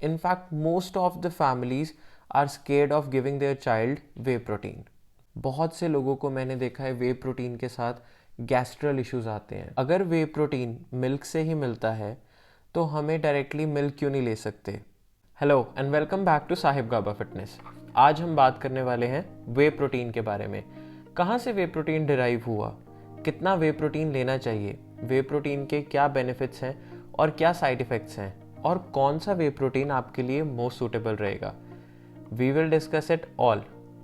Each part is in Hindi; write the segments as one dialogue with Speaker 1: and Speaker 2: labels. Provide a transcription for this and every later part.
Speaker 1: In fact, most of the families are scared of giving their child whey protein. बहुत से लोगों को मैंने देखा है वे प्रोटीन के साथ गैस्ट्रल इश्यूज आते हैं। अगर वे प्रोटीन मिल्क से ही मिलता है तो हमें डायरेक्टली मिल्क क्यों नहीं ले सकते। Hello and welcome back to Sahib Gaba fitness. आज हम बात करने वाले हैं वे प्रोटीन के बारे में। कहाँ से वे प्रोटीन डिराइव हुआ, कितना वे प्रोटीन लेना चाहिए, वे प्रोटीन के क्या बेनिफिट्स हैं और क्या साइड इफ़ेक्ट्स हैं, और कौन सा वे प्रोटीन आपके लिए मोस्ट सूटेबल रहेगा। We will discuss it all.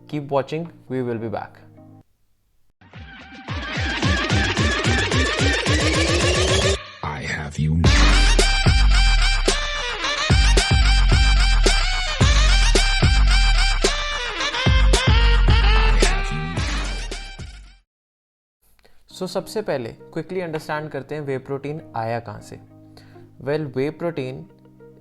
Speaker 1: Keep watching, we will be back.
Speaker 2: I have you.
Speaker 1: So सबसे पहले क्विकली अंडरस्टैंड करते हैं वे प्रोटीन आया कहाँ से। Well, whey protein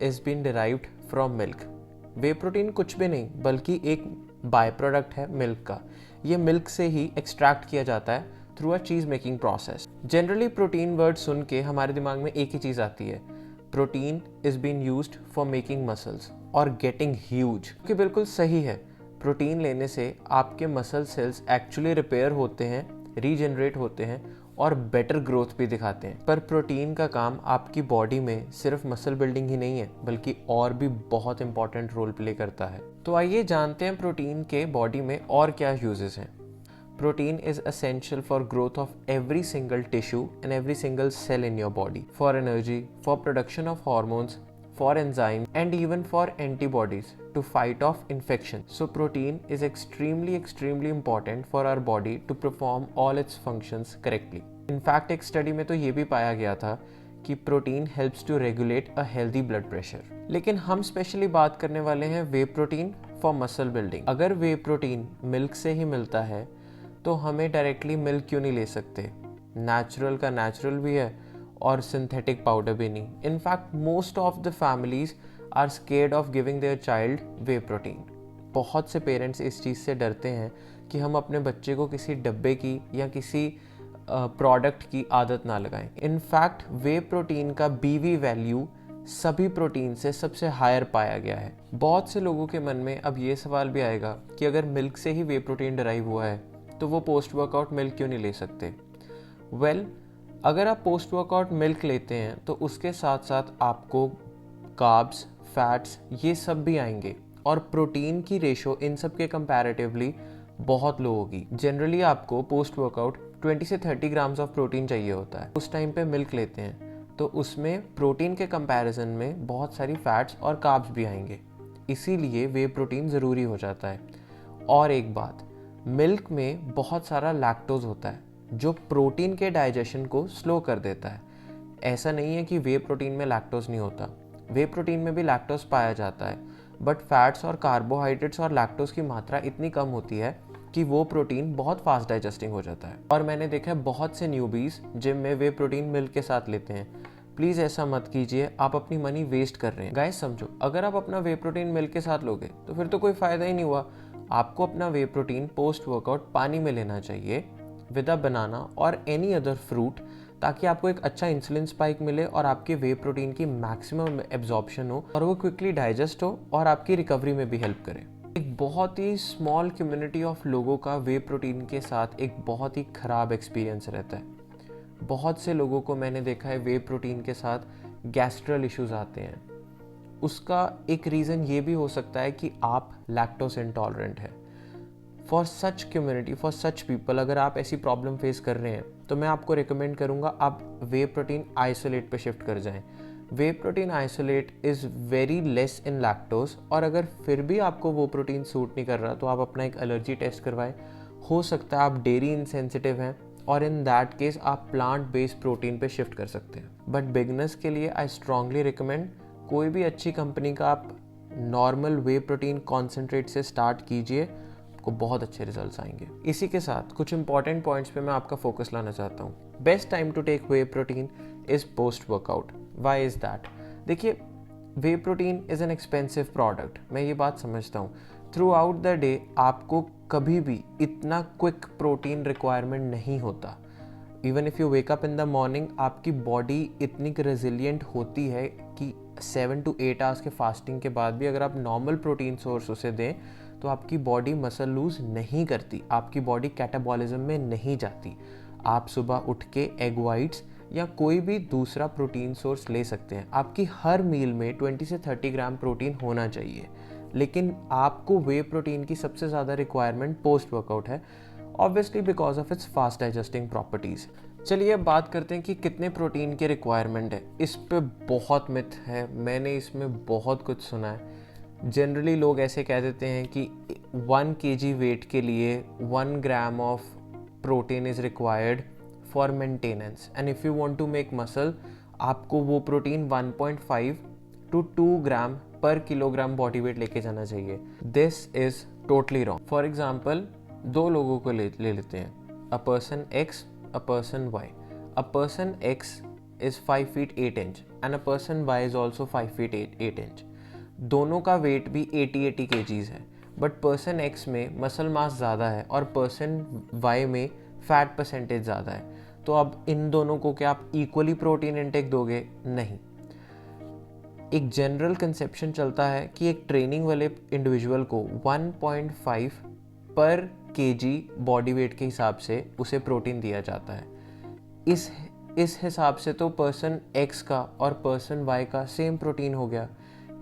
Speaker 1: is been derived from milk. Whey protein कुछ भी नहीं बल्कि एक बाय प्रोडक्ट है मिल्क का। ये मिल्क से ही एक्सट्रैक्ट किया जाता है through a cheese making process. Generally protein word सुन के हमारे दिमाग में एक ही चीज़ आती है, protein is been used for making muscles और गेटिंग ह्यूज। कि बिल्कुल सही है, प्रोटीन लेने से आपके मसल सेल्स एक्चुअली रिपेयर होते हैं, रीजनरेट होते हैं और बेटर ग्रोथ भी दिखाते हैं। पर प्रोटीन का काम आपकी बॉडी में सिर्फ मसल बिल्डिंग ही नहीं है बल्कि और भी बहुत इंपॉर्टेंट रोल प्ले करता है। तो आइए जानते हैं प्रोटीन के बॉडी में और क्या यूजेस हैं। Protein is essential for growth of every single tissue and every single cell in your body, for energy, for production of hormones, for enzyme and even for antibodies to fight off infection. So protein is extremely important for our body to perform all its functions correctly. In fact, एक स्टडी में तो ये भी पाया गया था कि protein helps to regulate a healthy blood pressure. लेकिन हम स्पेशली बात करने वाले हैं वे प्रोटीन फॉर मसल बिल्डिंग। अगर वे प्रोटीन मिल्क से ही मिलता है तो हमें डायरेक्टली मिल्क क्यों नहीं ले सकते। नेचुरल का नेचुरल भी है और सिंथेटिक पाउडर भी नहीं। In fact most of the families are scared of giving their child whey protein. बहुत से पेरेंट्स इस चीज़ से डरते हैं कि हम अपने बच्चे को किसी डब्बे की या किसी प्रोडक्ट की आदत ना लगाएं। इनफैक्ट वे प्रोटीन का BV वैल्यू सभी प्रोटीन से सबसे हायर पाया गया है। बहुत से लोगों के मन में अब ये सवाल भी आएगा कि अगर मिल्क से ही वे प्रोटीन डिराइव हुआ है तो वो पोस्ट वर्कआउट मिल्क क्यों नहीं ले सकते। वेल, अगर आप पोस्ट वर्कआउट मिल्क लेते हैं तो उसके साथ साथ आपको कार्ब्स, फैट्स, ये सब भी आएंगे और प्रोटीन की रेशो इन सब के कंपैरेटिवली बहुत लो होगी। जनरली आपको पोस्ट वर्कआउट 20 से 30 ग्राम्स ऑफ प्रोटीन चाहिए होता है। उस टाइम पे मिल्क लेते हैं तो उसमें प्रोटीन के कंपैरिजन में बहुत सारी फैट्स और कार्ब्स भी आएंगे, इसीलिए वे प्रोटीन ज़रूरी हो जाता है। और एक बात, मिल्क में बहुत सारा लैक्टोज होता है जो प्रोटीन के डाइजेशन को स्लो कर देता है। ऐसा नहीं है कि वे प्रोटीन में लैक्टोज नहीं होता, वे प्रोटीन में भी लैक्टोज पाया जाता है, बट फैट्स और कार्बोहाइड्रेट्स और लैक्टोज की मात्रा इतनी कम होती है कि वो प्रोटीन बहुत फास्ट डाइजेस्टिंग हो जाता है। और मैंने देखा है बहुत से न्यूबीज जिम में वे प्रोटीन मिल्क के साथ लेते हैं। प्लीज़ ऐसा मत कीजिए, आप अपनी मनी वेस्ट कर रहे हैं। गाइस समझो, अगर आप अपना वे प्रोटीन मिल्क के साथ लोगे तो फिर तो कोई फ़ायदा ही नहीं हुआ। आपको अपना वे प्रोटीन पोस्ट वर्कआउट पानी में लेना चाहिए विद अ बनाना और एनी अदर फ्रूट, ताकि आपको एक अच्छा इंसुलिन स्पाइक मिले और आपके वे प्रोटीन की मैक्सिमम एब्जॉर्प्शन हो और वो क्विकली डाइजेस्ट हो और आपकी रिकवरी में भी हेल्प करे। एक बहुत ही स्मॉल कम्युनिटी ऑफ लोगों का वे प्रोटीन के साथ एक बहुत ही ख़राब एक्सपीरियंस रहता है। बहुत से लोगों को मैंने देखा है वे प्रोटीन के साथ गैस्ट्रल इश्यूज आते हैं। उसका एक रीज़न ये भी हो सकता है कि आप लैक्टोज इंटॉलरेंट है। For such community, for such people, अगर आप ऐसी प्रॉब्लम फेस कर रहे हैं तो मैं आपको रिकमेंड करूंगा आप वे प्रोटीन आइसोलेट पे शिफ्ट कर जाएं। Whey protein isolate is very less in lactose, और अगर फिर भी आपको वो प्रोटीन सूट नहीं कर रहा तो आप अपना एक एलर्जी टेस्ट करवाएं। हो सकता है आप डेयरी इनसेंसिटिव हैं और इन दैट केस आप प्लांट बेस्ड प्रोटीन पे शिफ्ट कर सकते हैं। बट बिगनर्स के लिए आई स्ट्रांगली रिकमेंड कोई भी अच्छी कंपनी का आप नॉर्मल वे प्रोटीन कॉन्सेंट्रेट से स्टार्ट कीजिए, को बहुत अच्छे रिजल्ट्स आएंगे। इसी के साथ कुछ इंपॉर्टेंट पॉइंट्स पे मैं आपका फोकस लाना चाहता हूँ। Best time to take whey protein is post workout. Why is that? देखिए, whey protein is an expensive product, मैं ये बात समझता हूँ। थ्रू आउट द डे आपको कभी भी इतना क्विक प्रोटीन रिक्वायरमेंट नहीं होता। Even if you wake up in the morning, आपकी बॉडी इतनी रेजिलिएंट होती है कि 7 to 8 आवर्स के फास्टिंग के बाद भी अगर आप नॉर्मल प्रोटीन सोर्स उसे दें तो आपकी बॉडी मसल लूज़ नहीं करती, आपकी बॉडी कैटाबॉलिज्म में नहीं जाती। आप सुबह उठ के एग वाइट्स या कोई भी दूसरा प्रोटीन सोर्स ले सकते हैं। आपकी हर मील में 20 से 30 ग्राम प्रोटीन होना चाहिए, लेकिन आपको वे प्रोटीन की सबसे ज़्यादा रिक्वायरमेंट पोस्ट वर्कआउट है, obviously because of its fast digesting properties. चलिए अब बात करते हैं कि कितने प्रोटीन की रिक्वायरमेंट है। इस पे बहुत मिथ है, मैंने इसमें बहुत कुछ सुना है। जनरली लोग ऐसे कह देते हैं कि 1 kg वेट के लिए 1 gram of protein is required for maintenance, and if you want to make muscle आपको वो प्रोटीन 1.5 to 2 ग्राम पर किलोग्राम बॉडी वेट लेके जाना चाहिए। This is totally wrong. For example 2 लोगों को ले लेते हैं, a person x, a person Y. A person X is 5 feet 8 inch and a person Y is also 5 feet 8 inch. दोनों का वेट भी 80 kgs है, बट पर्सन X में मसल मास ज़्यादा है और पर्सन Y में फैट परसेंटेज ज़्यादा है। तो अब इन दोनों को क्या आप इक्वली प्रोटीन इनटेक दोगे? नहीं। एक जनरल कंसेप्शन चलता है कि एक ट्रेनिंग वाले इंडिविजुअल को 1.5 पर kg बॉडी वेट के हिसाब से उसे प्रोटीन दिया जाता है। इस हिसाब से तो पर्सन X का और पर्सन Y का सेम प्रोटीन हो गया।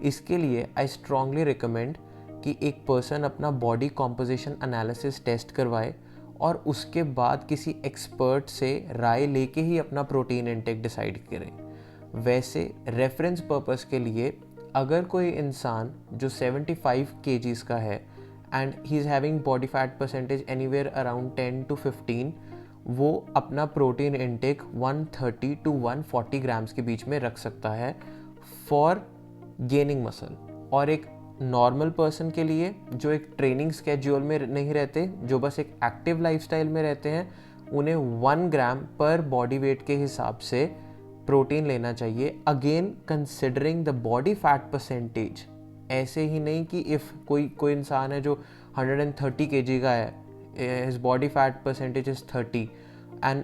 Speaker 1: इसके लिए आई स्ट्रांगली रिकमेंड कि एक पर्सन अपना बॉडी कॉम्पोजिशन एनालिसिस टेस्ट करवाए और उसके बाद किसी एक्सपर्ट से राय लेके ही अपना प्रोटीन इनटेक डिसाइड करे। वैसे रेफरेंस पर्पस के लिए अगर कोई इंसान जो 75 kgs का है and he is having body fat percentage anywhere around 10 to 15, वो अपना प्रोटीन इनटेक 130 to 140 ग्राम्स के बीच में रख सकता है फॉर गेनिंग मसल। और एक नॉर्मल पर्सन के लिए जो एक ट्रेनिंग स्केड्यूल में नहीं रहते, जो बस एक एक्टिव लाइफस्टाइल में रहते हैं, उन्हें 1 ग्राम पर बॉडी वेट के हिसाब से प्रोटीन लेना चाहिए, again considering the body fat percentage. ऐसे ही नहीं कि इफ़ कोई इंसान है जो 130 kg का है, his body fat percentage is 30 and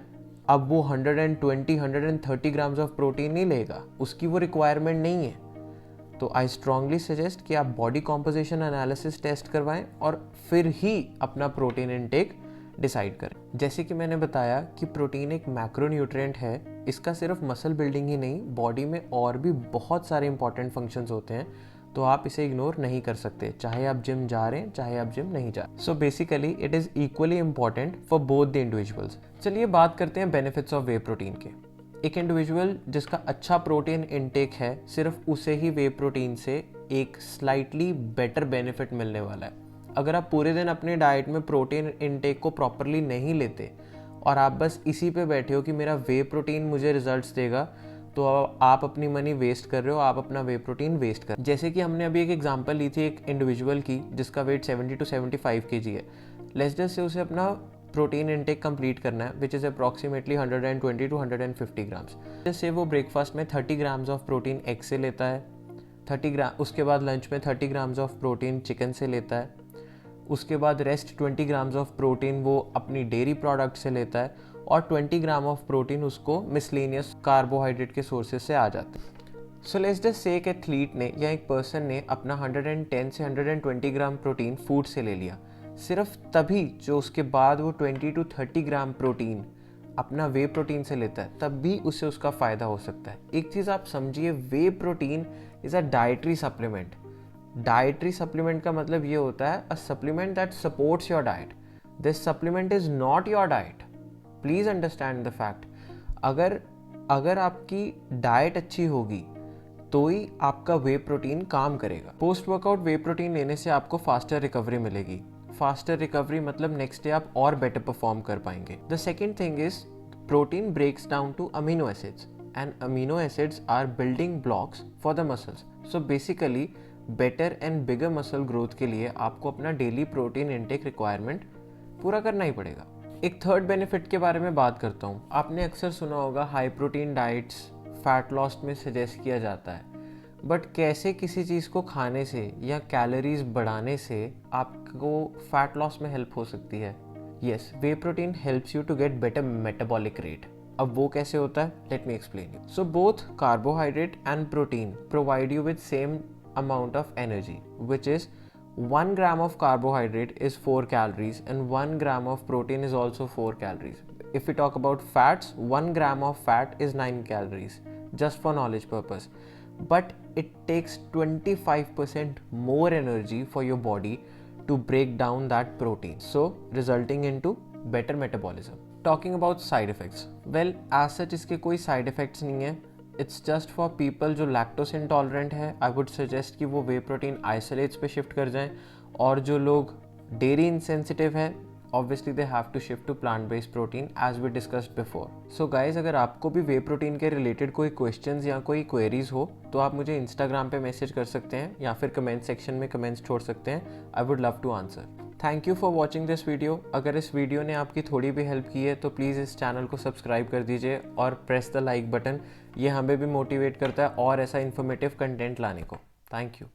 Speaker 1: अब वो 130 ग्राम्स ऑफ प्रोटीन नहीं लेगा, उसकी वो रिक्वायरमेंट नहीं है। तो आई स्ट्रांगली सजेस्ट कि आप बॉडी कॉम्पोजिशन एनालिसिस टेस्ट करवाएं और फिर ही अपना प्रोटीन इनटेक डिसाइड करें। जैसे कि मैंने बताया कि प्रोटीन एक मैक्रोन्यूट्रिएंट है, इसका सिर्फ मसल बिल्डिंग ही नहीं, बॉडी में और भी बहुत सारे इंपॉर्टेंट फंक्शंस होते हैं, तो आप इसे इग्नोर नहीं कर सकते, चाहे आप जिम जा रहे हैं चाहे आप जिम नहीं जा रहे। So basically it is equally important for both the individuals. चलिए बात करते हैं बेनिफिट्स ऑफ वे प्रोटीन के। एक इंडिविजुअल जिसका अच्छा प्रोटीन इनटेक है, सिर्फ उसे ही वे प्रोटीन से एक स्लाइटली बेटर बेनिफिट मिलने वाला है। अगर आप पूरे दिन अपने डाइट में प्रोटीन इनटेक को प्रॉपरली नहीं लेते और आप बस इसी पे बैठे हो कि मेरा वे प्रोटीन मुझे रिजल्ट्स देगा, तो आप अपनी मनी वेस्ट कर रहे हो, आप अपना वे प्रोटीन वेस्ट कर। जैसे कि हमने अभी एक एग्जांपल ली थी एक इंडिविजुअल की जिसका वेट 70 to 75 kg है। लेट्स जस्ट से उसे अपना प्रोटीन इनटेक कंप्लीट करना है, which is approximately 120 to 150 grams. जैसे वो ब्रेकफास्ट में 30 ग्राम्स ऑफ प्रोटीन एग से लेता है, 30 ग्राम, उसके बाद लंच में 30 ग्राम्स ऑफ प्रोटीन चिकन से लेता है, उसके बाद रेस्ट 20 ग्राम्स ऑफ प्रोटीन वो अपनी डेयरी प्रोडक्ट से लेता है और 20 ग्राम ऑफ प्रोटीन उसको मिसलेनियस कार्बोहाइड्रेट के सोर्सेज से आ जाते हैं। सो लेट्स जस्ट से एक एथलीट ने या एक पर्सन ने अपना 110 से 120 ग्राम प्रोटीन फूड से ले लिया, सिर्फ तभी जो उसके बाद वो 20 to 30 ग्राम प्रोटीन अपना वे प्रोटीन से लेता है, तब भी उसे उसका फ़ायदा हो सकता है। एक चीज़ आप समझिए, whey protein is a dietary supplement. Dietary supplement का मतलब ये होता है a supplement that supports your diet. This supplement is not your diet, please understand the fact. अगर आपकी डाइट अच्छी होगी तो ही आपका वे प्रोटीन काम करेगा। पोस्ट वर्कआउट वे प्रोटीन लेने से आपको फास्टर रिकवरी मिलेगी। फास्टर रिकवरी मतलब नेक्स्ट डे आप और बेटर परफॉर्म कर पाएंगे। The second thing is protein breaks down to amino acids and amino acids are building blocks for the muscles. So basically better and bigger muscle growth के लिए आपको अपना डेली प्रोटीन इनटेक रिक्वायरमेंट पूरा करना ही पड़ेगा। एक थर्ड बेनिफिट के बारे में बात करता हूँ। आपने अक्सर सुना होगा high protein diets fat loss में सजेस्ट किया जाता है, बट कैसे किसी चीज़ को खाने से या कैलोरीज बढ़ाने से आपको फैट लॉस में हेल्प हो सकती है? Yes, whey protein helps you to get better metabolic rate. अब वो कैसे होता है, let me explain you. So both carbohydrate and protein provide you with same amount of energy, which is 1 gram of carbohydrate is 4 calories and 1 gram of protein is also 4 calories. If we talk about fats, 1 gram of fat is 9 calories, just for knowledge purpose. But it takes 25% more energy for your body to break down that protein, so resulting into better metabolism. Talking about side effects, well as such इसके कोई side effects नहीं है. इट्स जस्ट फॉर पीपल जो लैक्टोस इंटॉलरेंट है. आई वुड सजेस्ट कि वो वे प्रोटीन आइसोलेट्स पे शिफ्ट कर जाएं, और जो लोग डेयरी इनसेंसिटिव है obviously they have to shift to plant based protein as we discussed before. So guys, अगर आपको भी वे प्रोटीन के रिलेटेड कोई क्वेश्चंस या कोई क्वेरीज हो तो आप मुझे इंस्टाग्राम पे मैसेज कर सकते हैं या फिर कमेंट सेक्शन में कमेंट्स छोड़ सकते हैं. I would love to answer. Thank you for watching this video. अगर इस वीडियो ने आपकी थोड़ी भी हेल्प की है तो प्लीज़ इस चैनल को सब्सक्राइब कर दीजिए और प्रेस द लाइक बटन. ये हमें भी मोटिवेट करता है और ऐसा इन्फॉर्मेटिव कंटेंट लाने को. Thank you.